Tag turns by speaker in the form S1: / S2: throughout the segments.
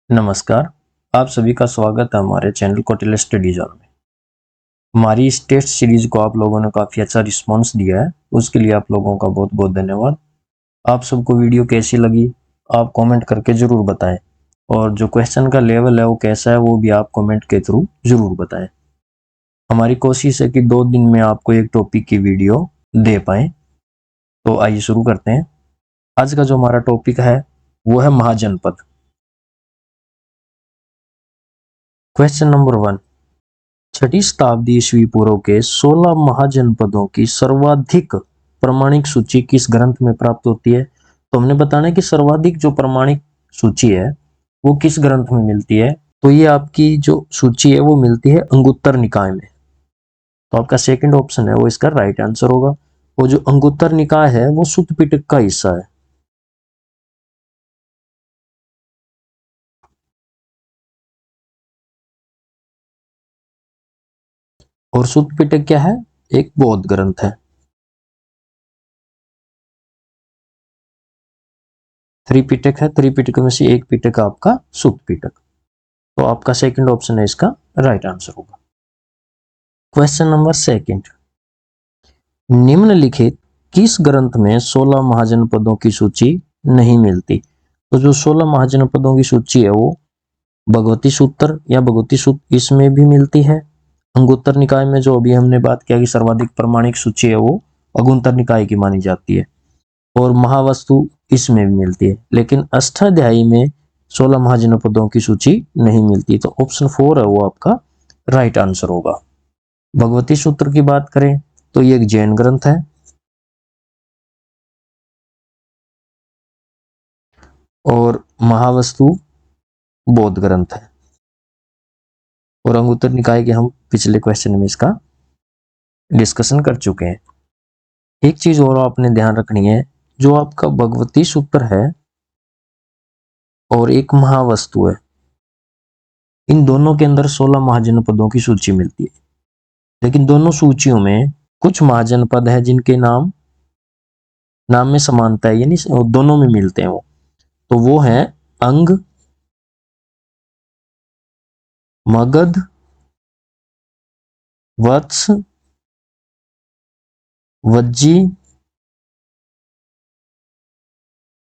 S1: नमस्कार, आप सभी का स्वागत है हमारे चैनल कौटिल्य स्टडी जोन में। हमारी इस टेस्ट सीरीज को आप लोगों ने काफ़ी अच्छा रिस्पांस दिया है, उसके लिए आप लोगों का बहुत बहुत धन्यवाद। आप सबको वीडियो कैसी लगी आप कमेंट करके ज़रूर बताएं, और जो क्वेश्चन का लेवल है वो कैसा है वो भी आप कमेंट के थ्रू ज़रूर बताएं। हमारी कोशिश है कि 2 दिन में आपको एक टॉपिक की वीडियो दे पाएँ। तो आइए शुरू करते हैं। आज का जो हमारा टॉपिक है वो है महाजनपद। क्वेश्चन नंबर 1, 6वीं शताब्दी ईस्वी पूर्व के 16 महाजनपदों की सर्वाधिक प्रमाणिक सूची किस ग्रंथ में प्राप्त होती है? तो हमने बताना है कि सर्वाधिक जो प्रमाणिक सूची है वो किस ग्रंथ में मिलती है। तो ये आपकी जो सूची है वो मिलती है अंगुत्तर निकाय में। तो आपका सेकंड ऑप्शन है वो इसका राइट आंसर होगा। वो जो अंगुत्तर निकाय है वो सुत्त पिटक का हिस्सा है। और सुत्त पिटक क्या है? एक बौद्ध ग्रंथ है। त्रिपिटक है, त्रिपिटक में से एक पिटक आपका सुत्त पिटक। तो आपका सेकंड ऑप्शन है इसका राइट आंसर होगा। क्वेश्चन नंबर 2, निम्नलिखित किस ग्रंथ में 16 महाजनपदों की सूची नहीं मिलती? तो जो 16 महाजनपदों की सूची है वो भगवती सूत्र या भगवती सूत्र इसमें भी मिलती है। अंगुत्तर निकाय में जो अभी हमने बात किया कि सर्वाधिक प्रमाणिक सूची है वो अंगुत्तर निकाय की मानी जाती है, और महावस्तु इसमें भी मिलती है। लेकिन अष्टाध्यायी में 16 महाजनपदों की सूची नहीं मिलती। तो ऑप्शन 4 है वो आपका राइट आंसर होगा। भगवती सूत्र की बात करें तो ये एक जैन ग्रंथ है, और महावस्तु बौद्ध ग्रंथ है। और अंगुत्तर निकाय के हम पिछले क्वेश्चन में इसका डिस्कशन कर चुके हैं। एक चीज और आपने ध्यान रखनी है, जो आपका भगवती सूत्र है और एक महावस्तु है, इन दोनों के अंदर 16 महाजनपदों की सूची मिलती है। लेकिन दोनों सूचियों में कुछ महाजनपद है जिनके नाम में समानता है, यानी दोनों में मिलते हैं वो। तो वो है अंग, मगध, वत्स, वज्जी,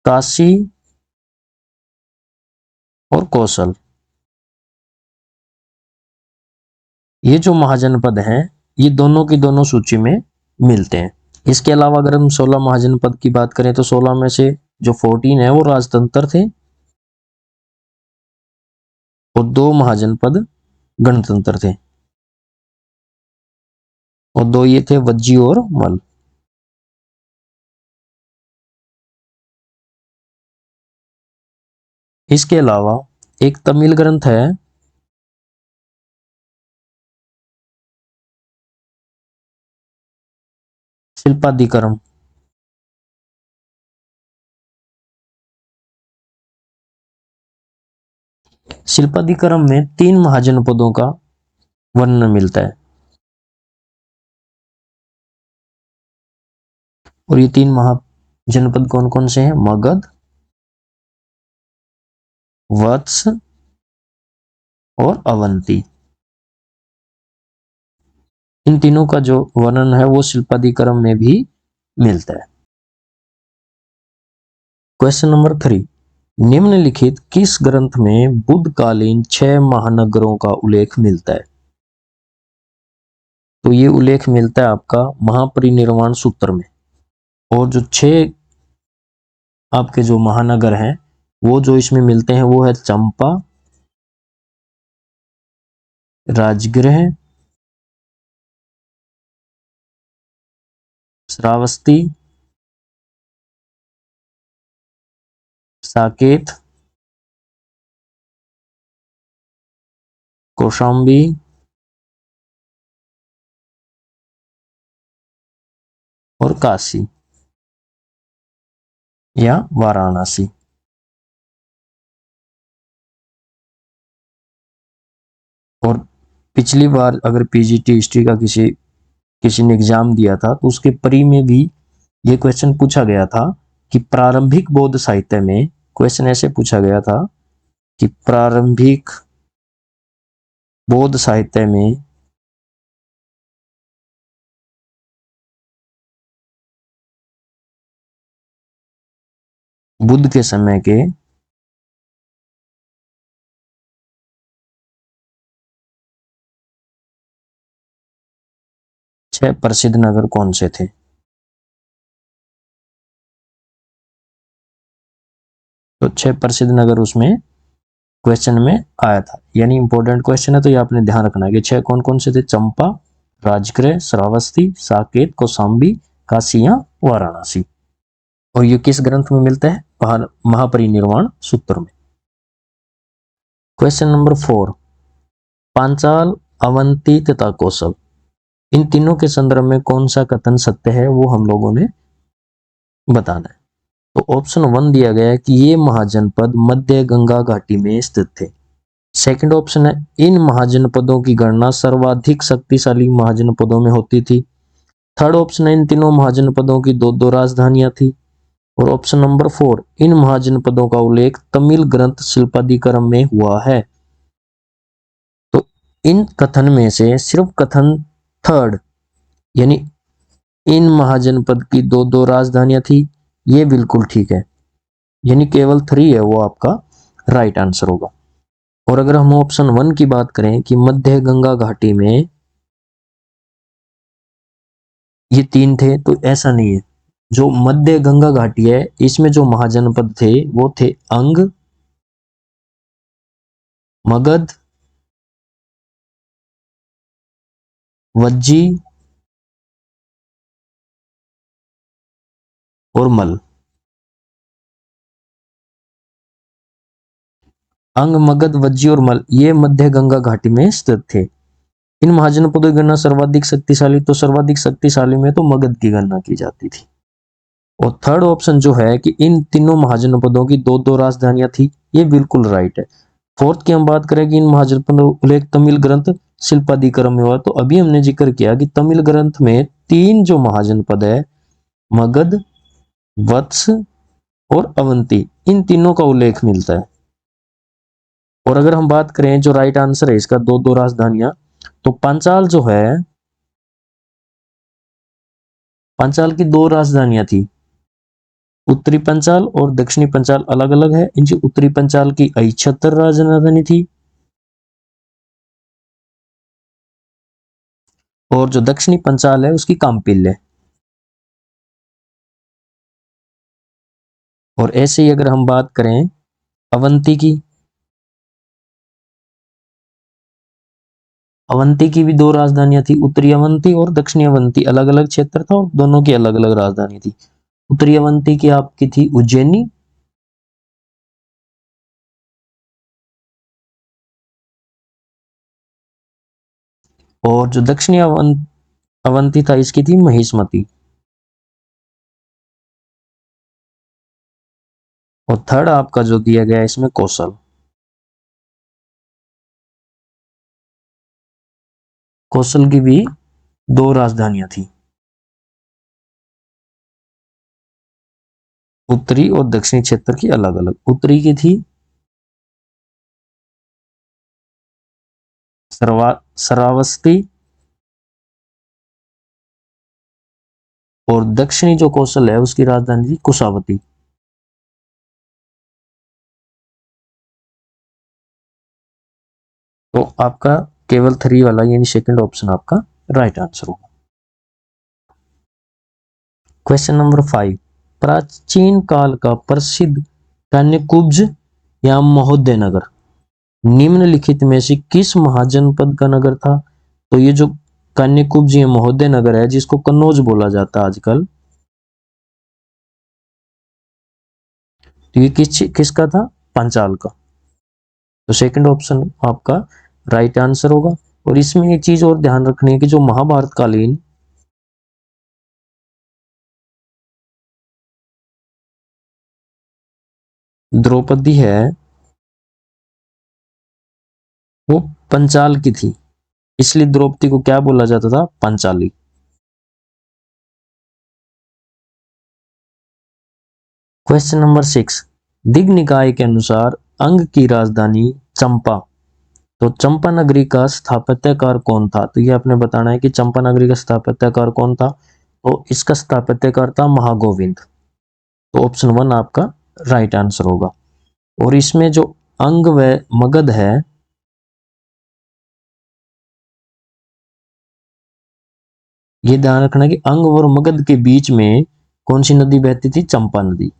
S1: काशी और कौशल। ये जो महाजनपद हैं ये दोनों की दोनों सूची में मिलते हैं। इसके अलावा अगर हम 16 महाजनपद की बात करें तो 16 में से जो 14 है वो राजतंत्र थे, और 2 महाजनपद गणतंत्र थे, और 2 ये थे वज्जी और मल। इसके अलावा एक तमिल ग्रंथ है शिल्पाधिकरम। शिल्पाधिकरम में 3 महाजनपदों का वर्णन मिलता है, और ये 3 महाजनपद कौन कौन से हैं? मगध, वत्स और अवंती। इन तीनों का जो वर्णन है वो शिल्पाधिकरम में भी मिलता है। क्वेश्चन नंबर 3, निम्नलिखित किस ग्रंथ में बुद्धकालीन 6 महानगरों का उल्लेख मिलता है? तो ये उल्लेख मिलता है आपका महापरिनिर्वाण सूत्र में। और जो 6 आपके जो महानगर हैं वो जो इसमें मिलते हैं वो है चंपा, राजगृह, श्रावस्ती, साकेत, कौशाम्बी और काशी या वाराणसी। और पिछली बार अगर पीजीटी हिस्ट्री का किसी ने एग्जाम दिया था तो उसके प्री में भी ये क्वेश्चन पूछा गया था कि प्रारंभिक बौद्ध साहित्य में, क्वेश्चन ऐसे पूछा गया था कि प्रारंभिक बौद्ध साहित्य में बुद्ध के समय के छह प्रसिद्ध नगर कौन से थे? तो छह प्रसिद्ध नगर उसमें क्वेश्चन में आया था, यानी इंपॉर्टेंट क्वेश्चन है, तो ये आपने ध्यान रखना है कि छह कौन कौन से थे? चंपा, राजगृह, श्रावस्ती, साकेत, कौशाम्बी, काशी या वाराणसी। और ये किस ग्रंथ में मिलता है? महापरिनिर्वाण सूत्र में। क्वेश्चन नंबर 4, पांचाल, अवंती तथा कौशल, इन तीनों के संदर्भ में कौन सा कथन सत्य है, वो हम लोगों ने बताना है। तो ऑप्शन 1 दिया गया है कि ये महाजनपद मध्य गंगा घाटी में स्थित थे। सेकंड ऑप्शन है इन महाजनपदों की गणना सर्वाधिक शक्तिशाली महाजनपदों में होती थी। थर्ड ऑप्शन है इन तीनों महाजनपदों की दो दो राजधानियां थी। और ऑप्शन नंबर 4, इन महाजनपदों का उल्लेख तमिल ग्रंथ शिल्पादिकरम में हुआ है। तो इन कथन में से सिर्फ कथन थर्ड, यानी इन महाजनपद की दो दो राजधानियां थी, ये बिल्कुल ठीक है, यानी केवल 3 है वो आपका राइट आंसर होगा। और अगर हम ऑप्शन 1 की बात करें कि मध्य गंगा घाटी में ये 3 थे, तो ऐसा नहीं है। जो मध्य गंगा घाटी है इसमें जो महाजनपद थे वो थे अंग, मगध, वज्जी और मल। अंग, मगध, वज्जी और मल ये मध्य गंगा घाटी में स्थित थे। इन महाजनपदों की गणना सर्वाधिक शक्तिशाली, तो सर्वाधिक शक्तिशाली में तो मगध की गणना की जाती थी। और थर्ड ऑप्शन जो है कि इन तीनों महाजनपदों की दो दो राजधानियां थी, ये बिल्कुल राइट है। फोर्थ की हम बात करें कि इन महाजनपदों उल्लेख तमिल ग्रंथ शिल्पादिकरम में हुआ, तो अभी हमने जिक्र किया कि तमिल ग्रंथ में 3 जो महाजनपद है, मगध, वत्स और अवंती, इन तीनों का उल्लेख मिलता है। और अगर हम बात करें जो राइट आंसर है इसका दो दो राजधानियां, तो पांचाल जो है, पांचाल की 2 राजधानियां थी, उत्तरी पंचाल और दक्षिणी पंचाल अलग अलग है। इनकी उत्तरी पंचाल की अहिच्छत्र राजधानी थी, और जो दक्षिणी पंचाल है उसकी काम्पिल्य। और ऐसे ही अगर हम बात करें अवंती की, अवंती की भी 2 राजधानियां थी, उत्तरी अवंती और दक्षिणी अवंती, अलग अलग क्षेत्र था और दोनों की अलग अलग राजधानी थी। उत्तरी अवंती की आपकी थी उज्जैनी, और जो दक्षिणी अवंती था इसकी थी महिष्मती। और थर्ड आपका जो दिया गया है इसमें कौशल, कौशल की भी 2 राजधानियां थी, उत्तरी और दक्षिणी क्षेत्र की अलग अलग। उत्तरी की थी श्रावस्ती, और दक्षिणी जो कौशल है उसकी राजधानी थी कुशावती। तो आपका केवल 3 वाला यानी सेकंड ऑप्शन आपका राइट आंसर होगा। क्वेश्चन नंबर 5, प्राचीन काल का प्रसिद्ध कान्यकुब्ज या महोदय नगर निम्नलिखित में से किस महाजनपद का नगर था? तो ये जो कान्यकुब्ज या महोदय नगर है जिसको कन्नौज बोला जाता है आजकल, तो ये किसका था? पांचाल का। तो सेकंड ऑप्शन आपका राइट आंसर होगा। और इसमें एक चीज और ध्यान रखनी है कि जो महाभारत कालीन द्रौपदी है वो पंचाल की थी, इसलिए द्रौपदी को क्या बोला जाता था? पांचाली। क्वेश्चन नंबर 6, दिग्निकाय के अनुसार अंग की राजधानी चंपा, तो चंपा नगरी का स्थापत्यकार कौन था? तो ये आपने बताना है कि चंपा नगरी का स्थापत्यकार कौन था। तो इसका स्थापत्यकार था महागोविंद। तो ऑप्शन 1 आपका राइट आंसर होगा। और इसमें जो अंग व मगध है, ये ध्यान रखना कि अंग और मगध के बीच में कौन सी नदी बहती थी? चंपा नदी।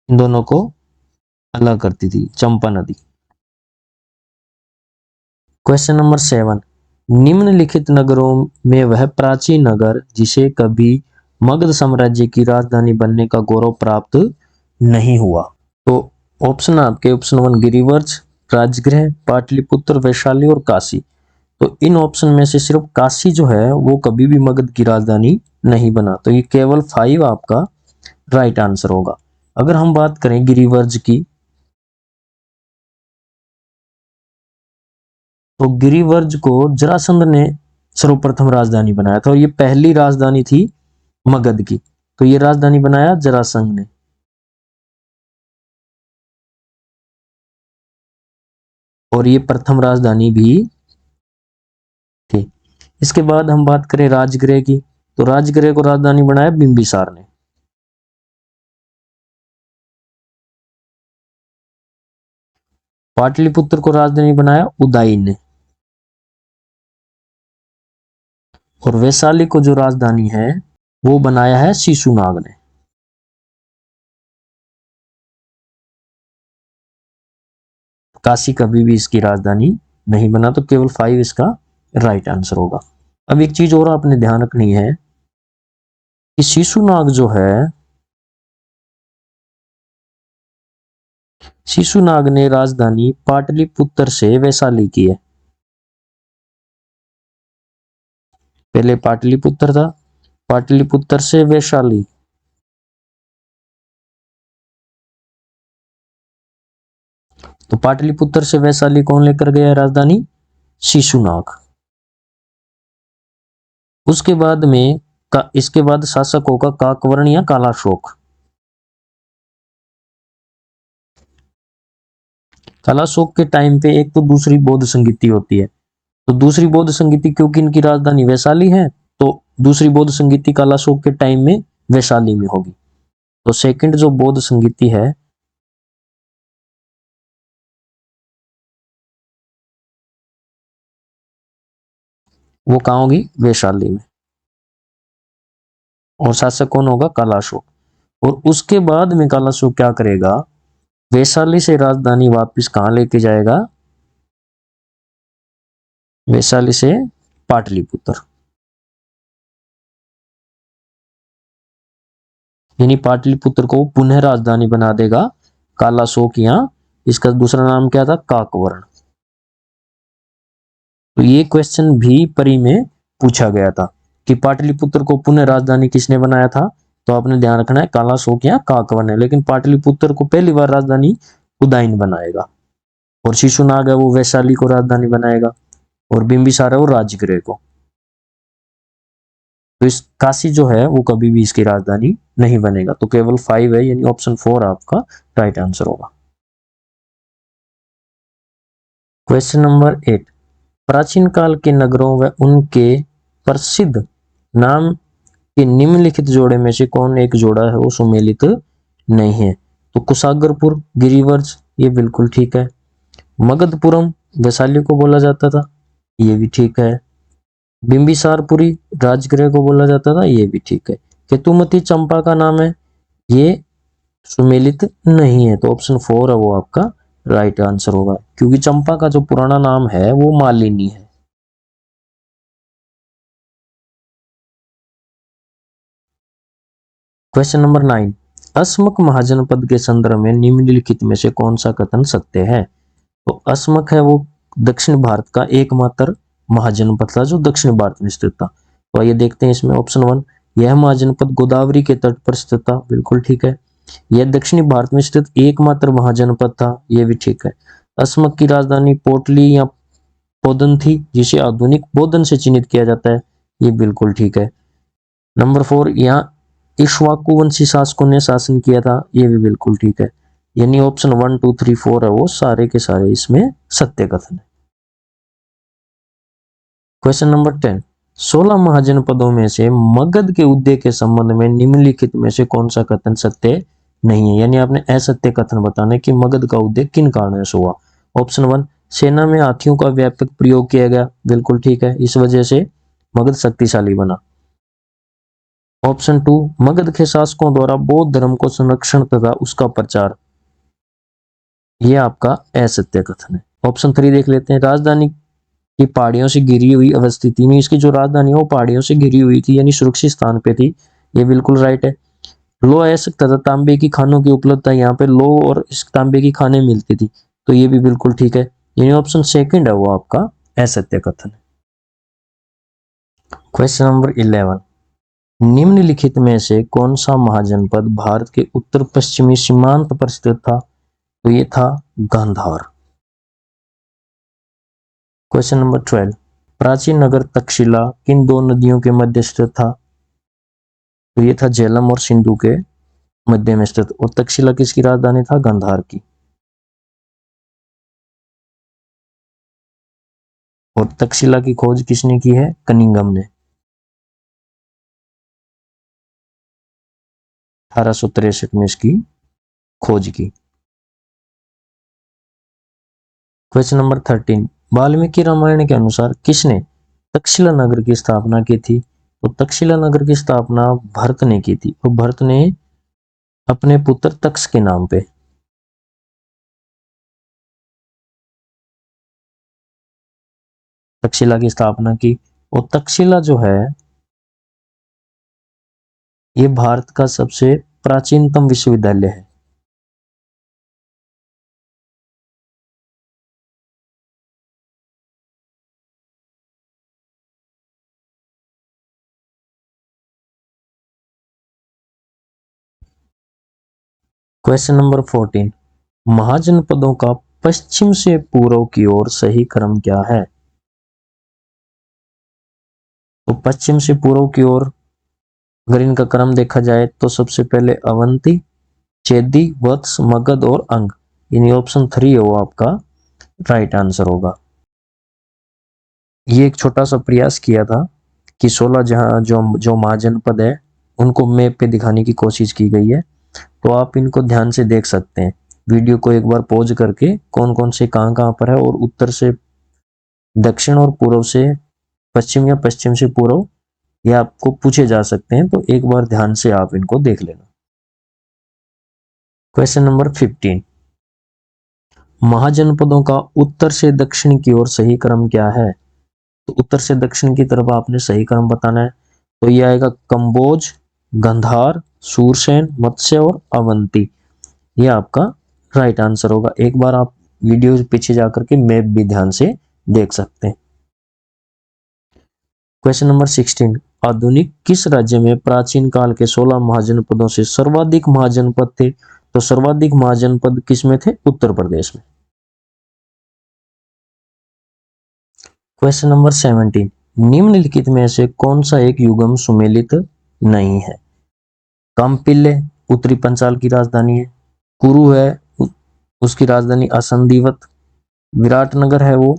S1: इन दोनों को अलग करती थी चंपा नदी। क्वेश्चन नंबर 7, निम्नलिखित नगरों में वह प्राचीन नगर जिसे कभी मगध साम्राज्य की राजधानी बनने का गौरव प्राप्त नहीं हुआ। तो ऑप्शन आपके ऑप्शन 1 गिरिवर्ज, राजगृह, पाटलिपुत्र, वैशाली और काशी। तो इन ऑप्शन में से सिर्फ काशी जो है वो कभी भी मगध की राजधानी नहीं बना। तो ये केवल 5 आपका राइट आंसर होगा। अगर हम बात करें गिरिवर्ज की, तो गिरिवर्ज को जरासंध ने सर्वप्रथम राजधानी बनाया था और ये पहली राजधानी थी मगध की। तो ये राजधानी बनाया जरासंध ने। और ये प्रथम राजधानी भी थी। इसके बाद हम बात करें राजगृह की, तो राजगृह को राजधानी बनाया बिंबिसार ने। पाटलिपुत्र को राजधानी बनाया उदयन ने। और वैशाली को जो राजधानी है वो बनाया है शिशुनाग ने। काशी कभी भी इसकी राजधानी नहीं बना। तो केवल 5 इसका राइट आंसर होगा। अब एक चीज और आपने ध्यान रखनी है कि शिशुनाग जो है, शिशुनाग ने राजधानी पाटलिपुत्र से वैशाली की है। पहले पाटलिपुत्र था, पाटलिपुत्र से वैशाली। तो पाटलिपुत्र से वैशाली कौन लेकर गया राजधानी? शिशुनाग। उसके बाद में इसके बाद शासक होगा काकवर्ण या कालाशोक। कालाशोक के टाइम पे एक तो दूसरी बौद्ध संगीति होती है। तो दूसरी बौद्ध संगीति, क्योंकि इनकी राजधानी वैशाली है, तो दूसरी बौद्ध संगीति कालाशोक के टाइम में वैशाली में होगी। तो सेकंड जो बौद्ध संगीति है वो कहाँ होगी? वैशाली में। और शासक कौन होगा? कालाशोक। और उसके बाद में कालाशोक क्या करेगा? वैशाली से राजधानी वापस कहां लेके जाएगा? वैशाली से पाटलिपुत्र। यानी पाटलिपुत्र को पुनः राजधानी बना देगा कालाशोक। या इसका दूसरा नाम क्या था? काकवर्ण। तो ये क्वेश्चन भी परी में पूछा गया था कि पाटलिपुत्र को पुनः राजधानी किसने बनाया था। तो आपने ध्यान रखना है कालाशोक या काकवर्ण है। लेकिन पाटलिपुत्र को पहली बार राजधानी उदयन बनाएगा। और शिशुनाग है वो वैशाली को राजधानी बनाएगा। और बिंबिसार है वो राजगृह को। तो इस काशी जो है वो कभी भी इसकी राजधानी नहीं बनेगा। तो केवल 5 है, यानी ऑप्शन 4 आपका राइट आंसर होगा। क्वेश्चन नंबर 8, प्राचीन काल के नगरों व उनके प्रसिद्ध नाम के निम्नलिखित जोड़े में से कौन एक जोड़ा है वो सुमेलित नहीं है? तो कुशाग्रपुर, गिरिवर्ज, ये बिल्कुल ठीक है। मगधपुरम वैशाली को बोला जाता था, ये भी ठीक है। बिंबिसारपुरी राजगृह को बोला जाता था, ये भी ठीक है। केतुमती चंपा का नाम है, ये सुमेलित नहीं है। तो ऑप्शन 4 है वो आपका राइट आंसर होगा, क्योंकि चंपा का जो पुराना नाम है वो मालिनी है। क्वेश्चन नंबर 9, अस्मक महाजनपद के संदर्भ में निम्नलिखित में से कौन सा कथन सत्य है? तो अस्मक है वो दक्षिण भारत का एकमात्र महाजनपद था जो दक्षिण भारत में स्थित था। तो आइए देखते हैं इसमें ऑप्शन 1, यह महाजनपद गोदावरी के तट पर स्थित था, बिल्कुल ठीक है। यह दक्षिणी भारत में स्थित एकमात्र महाजनपद था, यह भी ठीक है। अस्मक की राजधानी पोटली या पोदन थी, जिसे आधुनिक बोधन से चिन्हित किया जाता है, ये बिल्कुल ठीक है। नंबर 4, यहाँ इक्ष्वाकु वंशी शासकों ने शासन किया था, ये भी बिल्कुल ठीक है। यानी ऑप्शन 1, 2, 3, 4 है वो सारे के सारे इसमें सत्य कथन है। क्वेश्चन नंबर 10, 16 महाजनपदों में से मगध के उदय के संबंध में निम्नलिखित में से कौन सा कथन सत्य नहीं है? यानी आपने असत्य कथन बताना है कि मगध का उदय किन कारणों से हुआ। ऑप्शन 1, सेना में हाथियों का व्यापक प्रयोग किया गया, बिल्कुल ठीक है, इस वजह से मगध शक्तिशाली बना। ऑप्शन 2, मगध के शासकों द्वारा बौद्ध धर्म को संरक्षण तथा उसका प्रचार, यह आपका असत्य कथन है। ऑप्शन 3 देख लेते हैं, राजधानी की पहाड़ियों से घिरी हुई अवस्थित थी, इसकी जो राजधानी है वो पहाड़ियों से घिरी हुई थी यानी सुरक्षित स्थान पे थी, ये बिल्कुल राइट है। लौह अयस्क तथा तांबे की खानों की उपलब्धता, यहाँ पे लौह और तांबे की खानें मिलती थी, तो ये भी बिल्कुल ठीक है, यानी ऑप्शन सेकंड है वो आपका असत्य कथन है। क्वेश्चन नंबर 11, निम्नलिखित में से कौन सा महाजनपद भारत के उत्तर पश्चिमी सीमांत पर स्थित था? तो ये था गांधार। क्वेश्चन नंबर 12, प्राचीन नगर तक्षशिला किन दो नदियों के मध्य स्थित था? तो ये था झेलम और सिंधु के मध्य में स्थित, और तक्षशिला किसकी राजधानी था? गांधार की। और तक्षशिला की खोज किसने की है? कनिंघम ने 1863 में इसकी खोज की। क्वेश्चन नंबर 13, वाल्मीकि रामायण के अनुसार किसने तक्षशिला नगर की स्थापना की थी? तो तक्षशिला नगर की स्थापना भरत ने की थी, और भरत ने अपने पुत्र तक्ष के नाम पे। तक्षशिला की स्थापना की, और तक्षशिला जो है ये भारत का सबसे प्राचीनतम विश्वविद्यालय है। क्वेश्चन नंबर 14, महाजनपदों का पश्चिम से पूर्व की ओर सही क्रम क्या है? तो पश्चिम से पूर्व की ओर अगर इनका क्रम देखा जाए तो सबसे पहले अवंती, चेदी, वत्स, मगध और अंग, यानी ऑप्शन 3 है वो आपका राइट आंसर होगा। ये एक छोटा सा प्रयास किया था कि 16 जहां जो महाजनपद है उनको मैप पे दिखाने की कोशिश की गई है, तो आप इनको ध्यान से देख सकते हैं। वीडियो को एक बार पॉज करके कौन कौन से कहां पर है, और उत्तर से दक्षिण और पूर्व से पश्चिम या पश्चिम से पूर्व, ये आपको पूछे जा सकते हैं, तो एक बार ध्यान से आप इनको देख लेना। क्वेश्चन नंबर 15, महाजनपदों का उत्तर से दक्षिण की ओर सही क्रम क्या है? तो उत्तर से दक्षिण की तरफ आपने सही क्रम बताना है, तो ये आएगा कंबोज, गंधार, सूरसेन, मत्स्य और अवंती, ये आपका राइट आंसर होगा। एक बार आप वीडियो पीछे जाकर के मैप भी ध्यान से देख सकते हैं। क्वेश्चन नंबर 16, आधुनिक किस राज्य में प्राचीन काल के 16 महाजनपदों से सर्वाधिक महाजनपद थे? तो सर्वाधिक महाजनपद किस में थे? उत्तर प्रदेश में। क्वेश्चन नंबर 17, निम्नलिखित में से कौन सा एक युगम सुमेलित नहीं है? काम्पिल्य उत्तरी पंचाल की राजधानी है, कुरु है उसकी राजधानी असंदीवत, विराटनगर है वो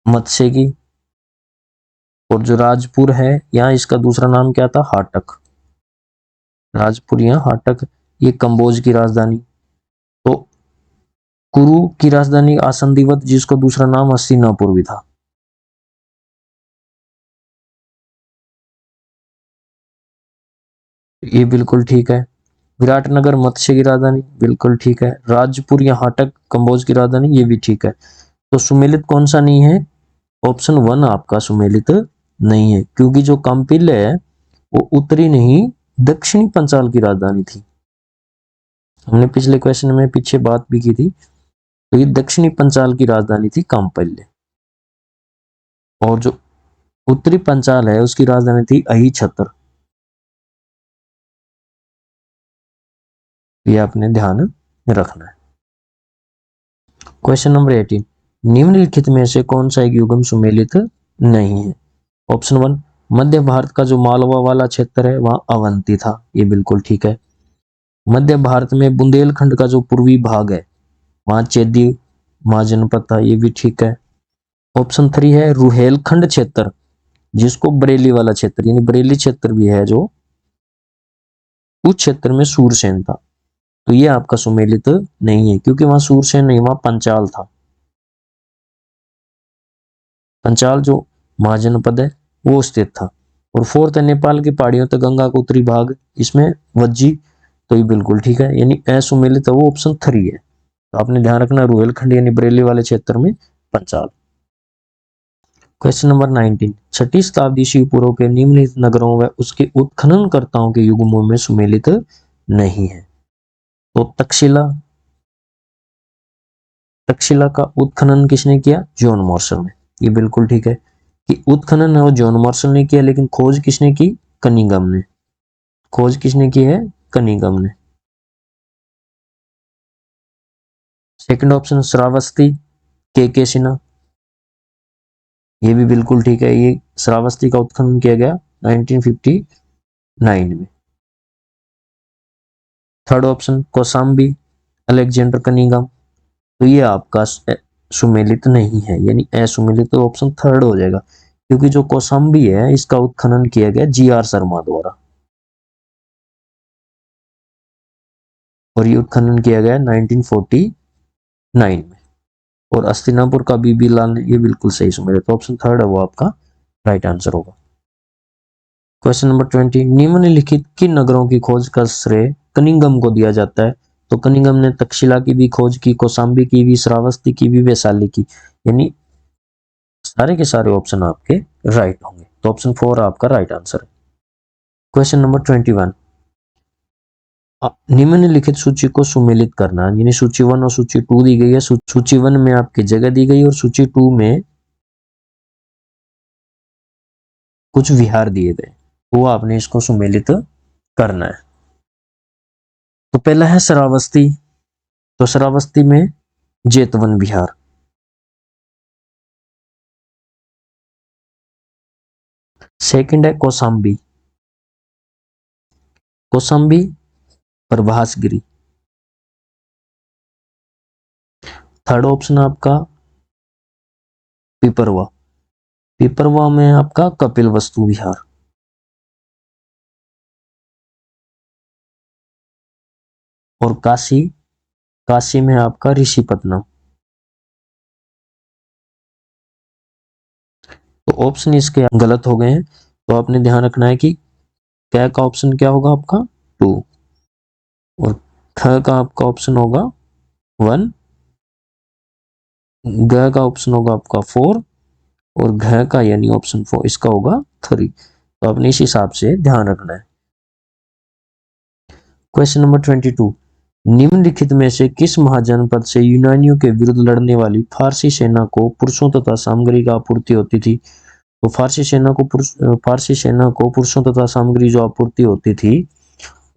S1: मत्स्य की, और जो राजपुर है यहाँ इसका दूसरा नाम क्या था? हाटक। राजपुर या हाटक, ये कंबोज की राजधानी। तो कुरु की राजधानी आसंदीवत, जिसको दूसरा नाम हस्तिनापुर भी था। ये बिल्कुल ठीक है। विराटनगर मत्स्य की राजधानी, बिल्कुल ठीक है। राजपुर या हाटक कंबोज की राजधानी, ये भी ठीक है। तो सुमेलित कौन सा नहीं है? ऑप्शन 1 आपका सुमेलित नहीं है, क्योंकि जो काम्पिल्य है वो उत्तरी नहीं दक्षिणी पंचाल की राजधानी थी। हमने पिछले क्वेश्चन में पीछे बात भी की थी, तो ये दक्षिणी पंचाल की राजधानी थी काम्पिल्य, और जो उत्तरी पंचाल है उसकी राजधानी थी अहिछत्र। ये आपने ध्यान रखना है। क्वेश्चन नंबर 18, निम्नलिखित में से कौन सा एक युगम सुमेलित नहीं है? ऑप्शन 1, मध्य भारत का जो मालवा वाला क्षेत्र है वहां अवंती था, ये बिल्कुल ठीक है। मध्य भारत में बुंदेलखंड का जो पूर्वी भाग है वहां चेदी महाजनपद था, ये भी ठीक है। ऑप्शन 3 है रुहेलखंड क्षेत्र, जिसको बरेली वाला क्षेत्र यानी बरेली क्षेत्र भी है, जो उस क्षेत्र में सूरसेन था। तो ये आपका सुमेलित नहीं है, क्योंकि वहां सूरसेन नहीं, वहां पंचाल था। पंचाल जो महाजनपद है वो स्थित था। और फोर्थ है नेपाल की पहाड़ियों तक गंगा का उत्तरी भाग, इसमें वज्जी, तो ये बिल्कुल ठीक है, यानी असुमेलित है वो ऑप्शन 3 है। तो आपने ध्यान रखना रुहेलखंड यानी बरेली वाले क्षेत्र में पंचाल। क्वेश्चन नंबर 19, छठी शताब्दी ईस्वी पूर्व के निम्नलिखित नगरों व उसके उत्खननकर्ताओं के युग्मों में सुमेलित नहीं है। तो तक्षशिला, तक्षशिला का उत्खनन किसने किया? जॉन मार्शल ने। ये बिल्कुल ठीक है कि उत्खनन है वो जॉन मार्शल ने किया, लेकिन खोज किसने की? कनिंघम ने। खोज किसने की है? कनिंघम ने। सेकंड ऑप्शन श्रावस्ती, के सिन्हा, ये भी बिल्कुल ठीक है, ये श्रावस्ती का उत्खनन किया गया 1959 में। Third option Kaushambi, Alexander Cunningham, तो ये आपका सुमेलित नहीं है, यानी असुमेलित, तो ऑप्शन थर्ड हो जाएगा, क्योंकि जो कौसाम्बी है इसका उत्खनन किया गया GR शर्मा द्वारा, और ये उत्खनन किया गया 1949 में। और अस्तिनापुर का बीबी लाल ने, ये बिल्कुल सही सुमेलित, तो ऑप्शन थर्ड है वो आपका राइट आंसर होगा। क्वेश्चन नंबर 20, निम्नलिखित किन नगरों की खोज का श्रेय कनिंघम को दिया जाता है? तो कनिंघम ने तक्षशिला की भी खोज की, कौसाम्बी की भी, श्रावस्ती की भी, वैशाली की, यानी सारे के सारे ऑप्शन आपके राइट होंगे। तो ऑप्शन 4 आपका राइट आंसर है। क्वेश्चन नंबर 21, निम्नलिखित सूची को सुमेलित करना, यानी सूची 1 और सूची 2 दी गई है। सूची 1 में आपकी जगह दी गई और सूची 2 में कुछ विहार दिए गए, तो आपने इसको सुमेलित करना है। तो पहला है श्रावस्ती, तो श्रावस्ती में जेतवन विहार। सेकंड है कौसाम्बी, कौसाम्बी प्रभासगिरी। थर्ड ऑप्शन आपका पिपरवा, पिपरवा में आपका कपिल वस्तु विहार। और काशी, काशी में आपका ऋषिपत्नम। तो ऑप्शन इसके गलत हो गए हैं, तो आपने ध्यान रखना है कि क का ऑप्शन क्या होगा आपका 2, और ख का आपका ऑप्शन होगा 1, ग का ऑप्शन होगा आपका 4, और घ का यानी ऑप्शन 4 इसका होगा 3। तो आपने इस हिसाब से ध्यान रखना है। क्वेश्चन नंबर 22, निम्नलिखित में से किस महाजनपद से यूनानियों के विरुद्ध लड़ने वाली फारसी सेना को पुरुषों तथा सामग्री का आपूर्ति होती थी? तो फारसी सेना को पुरुषों तथा सामग्री जो आपूर्ति होती थी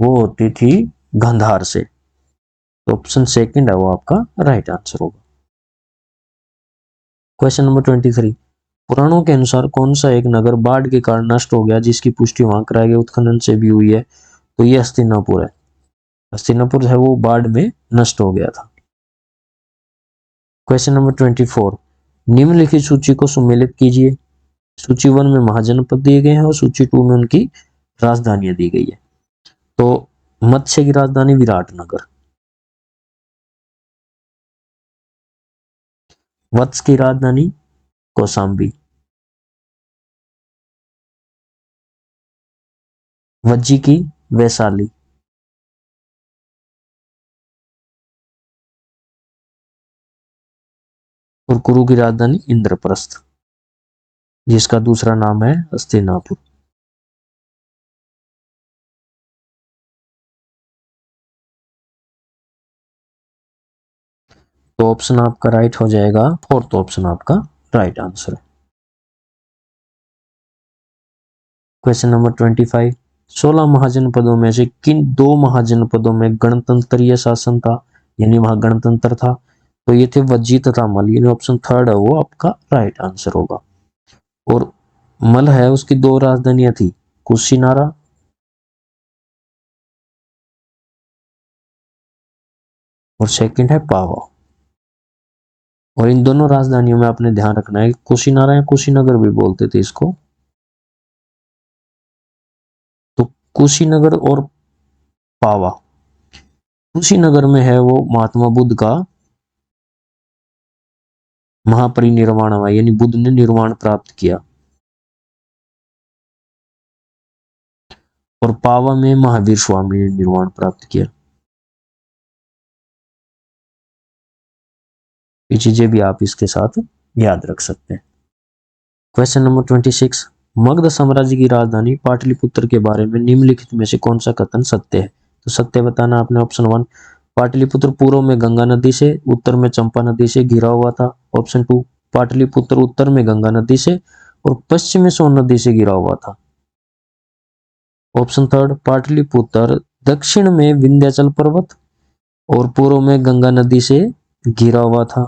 S1: वो होती थी गांधार से। तो ऑप्शन सेकंड है वो आपका राइट आंसर होगा। क्वेश्चन नंबर 23, पुराणों के अनुसार कौन सा एक नगर बाढ़ के कारण नष्ट हो गया, जिसकी पुष्टि वहां कराए गए उत्खनन से भी हुई है? तो ये हस्तिनापुर है। हस्तिनापुर है वो बाढ़ में नष्ट हो गया था। क्वेश्चन नंबर 24, निम्नलिखित सूची को सुमेलित कीजिए। सूची 1 में महाजनपद दिए गए हैं और सूची 2 में उनकी राजधानियां दी गई है। तो मत्स्य की राजधानी विराटनगर, वत्स की राजधानी कौसाम्बी, वज्जी की वैशाली, और कुरु की राजधानी इंद्रप्रस्थ, जिसका दूसरा नाम है हस्तिनापुर। तो ऑप्शन आपका राइट हो जाएगा, फोर्थ ऑप्शन आपका राइट आंसर है। क्वेश्चन नंबर 25, 16 महाजनपदों में से किन 2 महाजनपदों में गणतंत्रीय शासन था, यानी वहां गणतंत्र था? तो ये थे वज्जी तथा मल, यानी ऑप्शन थर्ड है वो आपका राइट आंसर होगा। और मल है उसकी 2 राजधानियां थी, कुशीनारा और सेकंड है पावा। और इन दोनों राजधानियों में आपने ध्यान रखना है, कुशीनारा या कुशीनगर भी बोलते थे इसको। तो कुशीनगर और पावा, कुशीनगर में है वो महात्मा बुद्ध का महापरिनिर्वाण हुआ, यानी बुद्ध ने निर्वाण प्राप्त किया। और पावा में महावीर स्वामी ने निर्वाण प्राप्त किया। ये चीजें भी आप इसके साथ याद रख सकते हैं। क्वेश्चन नंबर 26, मगध साम्राज्य की राजधानी पाटलिपुत्र के बारे में निम्नलिखित में से कौन सा कथन सत्य है? तो सत्य बताना आपने। ऑप्शन 1, पाटलिपुत्र पूर्व में गंगा नदी से, उत्तर में चंपा नदी से घिरा हुआ था। ऑप्शन 2, पाटलिपुत्र उत्तर में गंगा नदी से और पश्चिम में सोन नदी से घिरा हुआ था। ऑप्शन 3, पाटलिपुत्र दक्षिण में विंध्याचल पर्वत और पूर्व में गंगा नदी से घिरा हुआ था।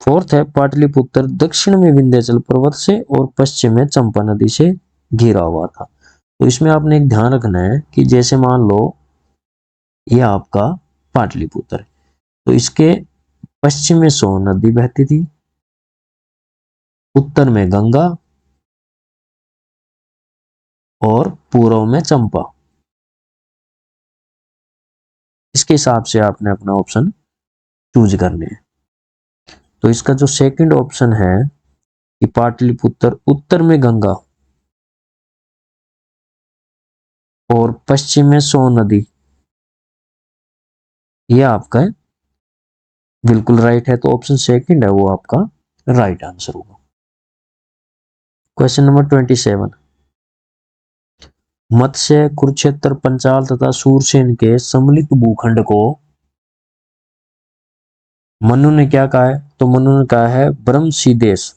S1: फोर्थ है, पाटलिपुत्र दक्षिण में विंध्याचल पर्वत से और पश्चिम में चंपा नदी से घिरा हुआ था। तो इसमें आपने एक ध्यान रखना है कि जैसे मान लो ये आपका पाटलिपुत्र है, तो इसके पश्चिम में सोन नदी बहती थी, उत्तर में गंगा और पूर्व में चंपा। इसके हिसाब से आपने अपना ऑप्शन चूज करने हैं। तो इसका जो सेकंड ऑप्शन है कि पाटलिपुत्र उत्तर में गंगा और पश्चिम में सोन नदी, ये आपका है बिल्कुल राइट है। तो ऑप्शन सेकंड है वो आपका राइट आंसर होगा। क्वेश्चन नंबर 27, मत्स्य, कुरुक्षेत्र, पंचाल तथा सूरसेन के सम्मिलित भूखंड को मनु ने क्या कहा है? तो मनु ने कहा है ब्रह्मसी देश।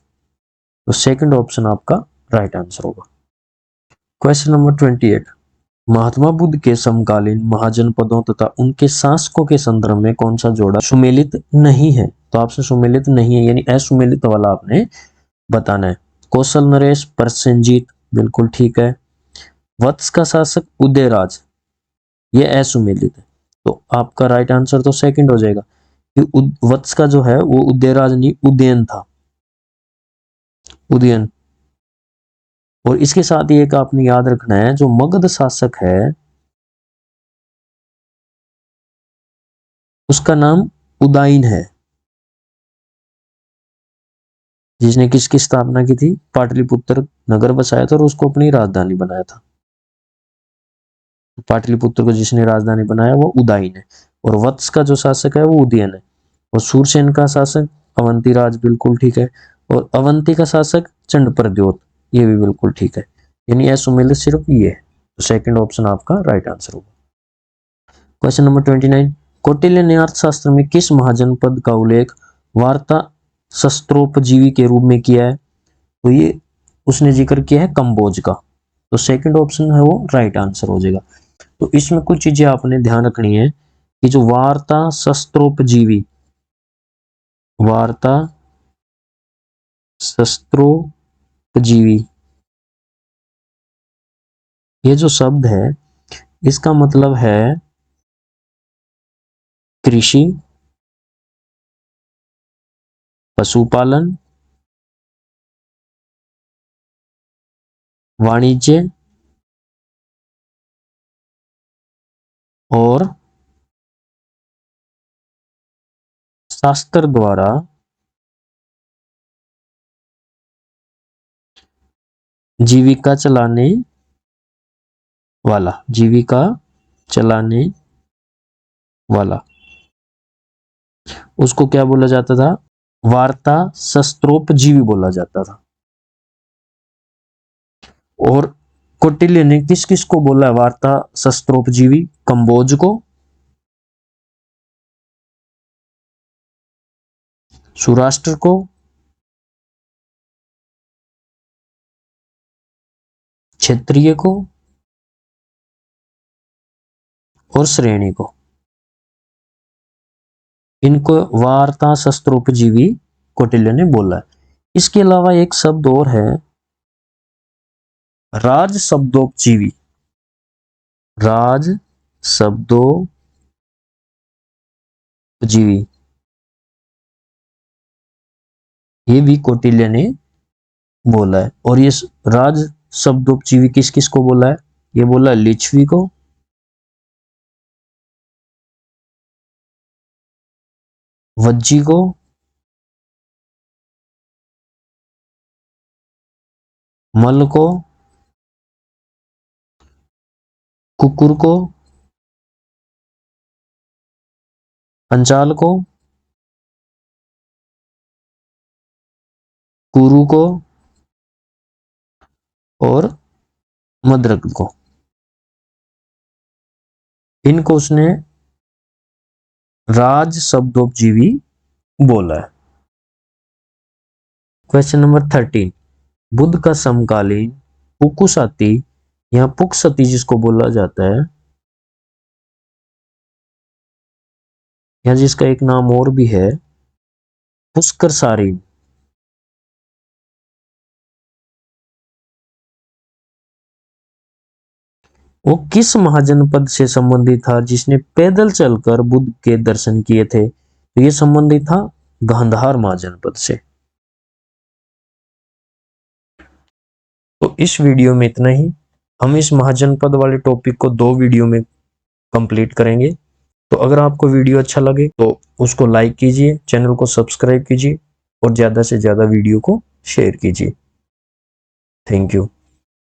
S1: तो सेकंड ऑप्शन आपका राइट आंसर होगा। क्वेश्चन नंबर 28, महात्मा बुद्ध के समकालीन महाजनपदों तथा उनके शासकों के संदर्भ में कौन सा जोड़ा सुमेलित नहीं है? तो आपसे सुमेलित नहीं है यानी असुमेलित वाला आपने बताना है। कौशल नरेश, प्रसेनजीत, बिल्कुल ठीक है। वत्स का शासक उदयराज, ये असुमेलित है। तो आपका राइट आंसर तो सेकंड हो जाएगा कि वत्स का जो है वो उदयराज नहीं उदयन था, उदयन। और इसके साथ ही एक आपने याद रखना है, जो मगध शासक है उसका नाम उदाइन है, जिसने किसकी स्थापना की थी? पाटलिपुत्र नगर बसाया था और उसको अपनी राजधानी बनाया था। पाटलिपुत्र को जिसने राजधानी बनाया वो उदाइन है। और वत्स का जो शासक है वो उदयन है। और सूरसेन का शासक अवंती राज, बिल्कुल ठीक है। और अवंती का शासक चंड प्रद्योत, ये भी बिल्कुल ठीक है। यानी असुमेलित सिर्फ ये है। तो सेकंड ऑप्शन आपका राइट आंसर होगा। क्वेश्चन नंबर 29, कौटिल्य ने अर्थशास्त्र में किस महाजनपद का उल्लेख वार्ता शस्त्रोपजीवी के रूप में किया है? तो ये उसने जिक्र किया है कंबोज का। तो सेकंड ऑप्शन है वो राइट आंसर हो जाएगा। तो इसमें कुछ चीजें आपने ध्यान रखनी है कि जो वार्ता शस्त्रोपजीवी, वार्ता शस्त्रोपजीवी, ये जो शब्द है इसका मतलब है कृषि, पशुपालन, वाणिज्य और शास्त्र द्वारा जीविका चलाने वाला, जीविका चलाने वाला, उसको क्या बोला जाता था? वार्ता शस्त्रोपजीवी बोला जाता था। और कौटिल्य ने किस किस को बोला वार्ता शस्त्रोपजीवी? कंबोज को, सुराष्ट्र को, क्षत्रिय को और श्रेणी को। इनको वार्ता शस्त्रोपजीवी कौटिल्य ने बोला है। इसके अलावा एक शब्द और है, राज शब्दोपजीवी, राज शब्दोपजीवी। उपजीवी, ये भी कौटिल्य ने बोला है। और ये राज शब्दोपजीवी किस किस को बोला है? ये बोला लिच्छवी को, वज्जी को, मल को, कुकुर को, पंचाल को, कुरु को और मद्रक को। इनको उसने राज शब्दोपजीवी बोला है। क्वेश्चन नंबर 13, बुद्ध का समकालीन पुकुसती या पुकसती जिसको बोला जाता है, या जिसका एक नाम और भी है पुष्कर सारिन, वो किस महाजनपद से संबंधित था जिसने पैदल चलकर बुद्ध के दर्शन किए थे? तो ये संबंधित था गांधार महाजनपद से। तो इस वीडियो में इतना ही। हम इस महाजनपद वाले टॉपिक को 2 वीडियो में कंप्लीट करेंगे। तो अगर आपको वीडियो अच्छा लगे तो उसको लाइक कीजिए, चैनल को सब्सक्राइब कीजिए और ज्यादा से ज्यादा वीडियो को शेयर कीजिए। Thank you.